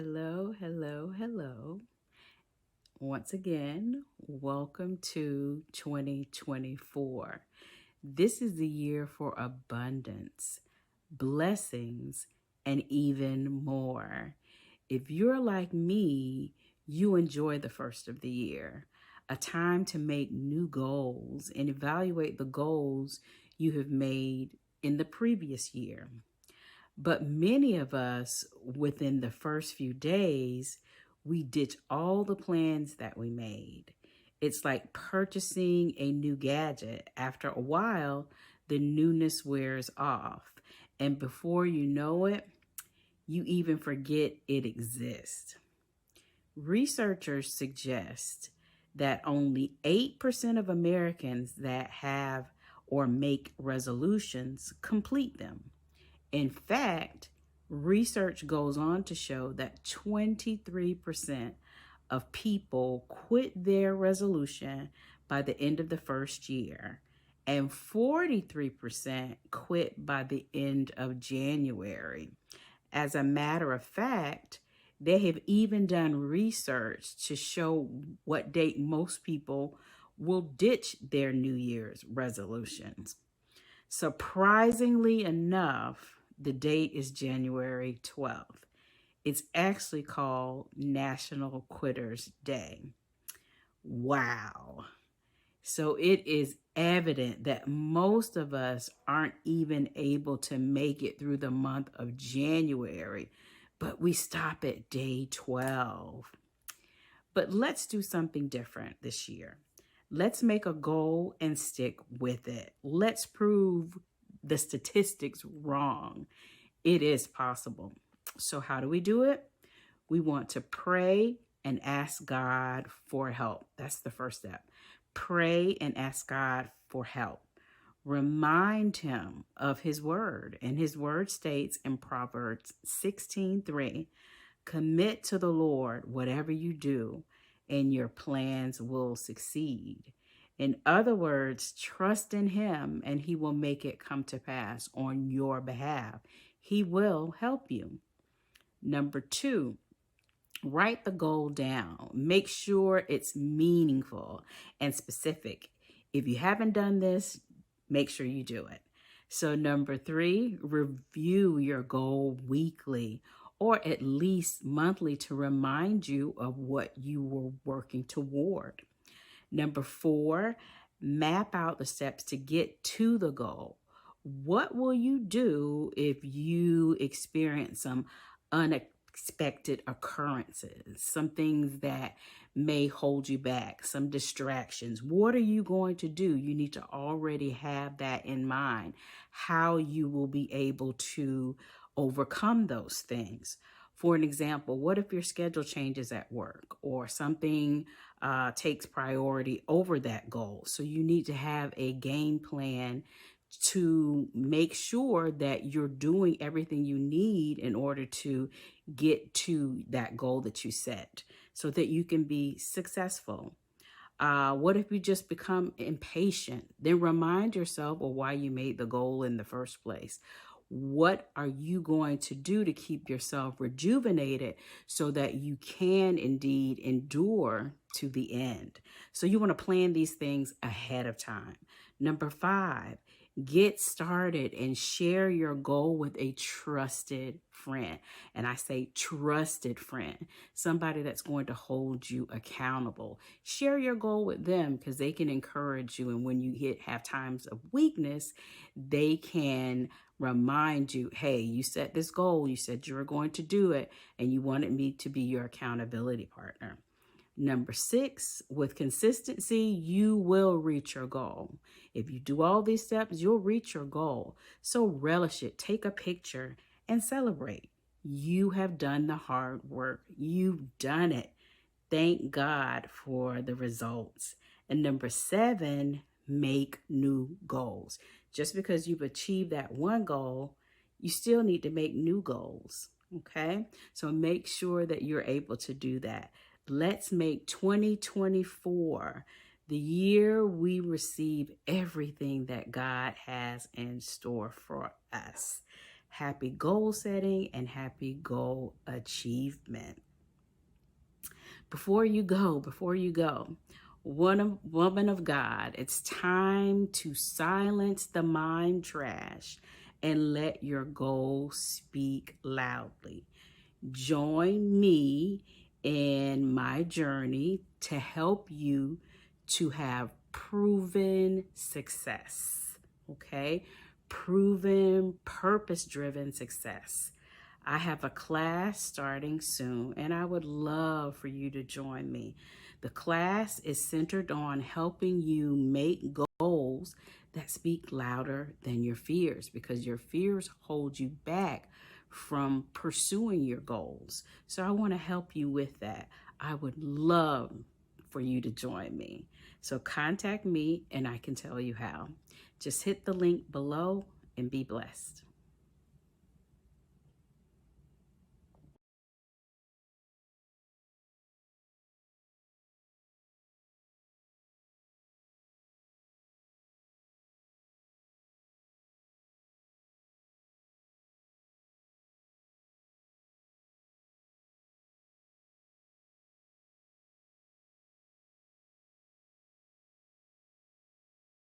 Hello, hello, hello. Once again, welcome to 2024. This is the year for abundance, blessings, and even more. If you're like me, you enjoy the first of the year, a time to make new goals and evaluate the goals you have made in the previous year. But many of us, within the first few days, we ditch all the plans that we made. It's like purchasing a new gadget. After a while, the newness wears off. And before you know it, you even forget it exists. Researchers suggest that only 8% of Americans that have or make resolutions complete them. In fact, research goes on to show that 23% of people quit their resolution by the end of the first year, and 43% quit by the end of January. As a matter of fact, they have even done research to show what date most people will ditch their New Year's resolutions. Surprisingly enough, the date is January 12th. It's actually called National Quitters Day. Wow. So it is evident that most of us aren't even able to make it through the month of January, but we stop at day 12. But let's do something different this year. Let's make a goal and stick with it. Let's prove the statistics wrong. It is possible. So, how do we do it? We want to pray and ask God for help. That's the first step. Pray and ask God for help. Remind him of his word. And his word states in Proverbs 16:3, commit to the Lord whatever you do, and your plans will succeed. In other words, trust in him and he will make it come to pass on your behalf. He will help you. Number two, write the goal down. Make sure it's meaningful and specific. If you haven't done this, make sure you do it. So, number three, review your goal weekly or at least monthly to remind you of what you were working toward. Number four, map out the steps to get to the goal. What will you do if you experience some unexpected occurrences, some things that may hold you back, some distractions? What are you going to do? You need to already have that in mind, how you will be able to overcome those things. For an example, what if your schedule changes at work or something takes priority over that goal? So you need to have a game plan to make sure that you're doing everything you need in order to get to that goal that you set so that you can be successful. What if you just become impatient? Then remind yourself of why you made the goal in the first place. What are you going to do to keep yourself rejuvenated so that you can indeed endure to the end? So you want to plan these things ahead of time. Number five, get started and share your goal with a trusted friend. And I say trusted friend, somebody that's going to hold you accountable. Share your goal with them because they can encourage you. And when you have times of weakness, they can remind you, hey, you set this goal, you said you were going to do it, and you wanted me to be your accountability partner. Number six, with consistency, you will reach your goal. If you do all these steps, you'll reach your goal. So relish it, take a picture, and celebrate. You have done the hard work. You've done it. Thank God for the results. And number seven, make new goals. Just because you've achieved that one goal, you still need to make new goals. Okay? So make sure that you're able to do that. Let's make 2024 the year we receive everything that God has in store for us. happy goal setting, and happy goal achievement. Before you go, woman of God, it's time to silence the mind trash and let your goals speak loudly. Join me in my journey to help you to have proven success, okay? Proven, purpose-driven success. I have a class starting soon, and I would love for you to join me. The class is centered on helping you make goals that speak louder than your fears, because your fears hold you back from pursuing your goals. So I want to help you with that. I would love for you to join me. So contact me and I can tell you how. Just hit the link below and be blessed.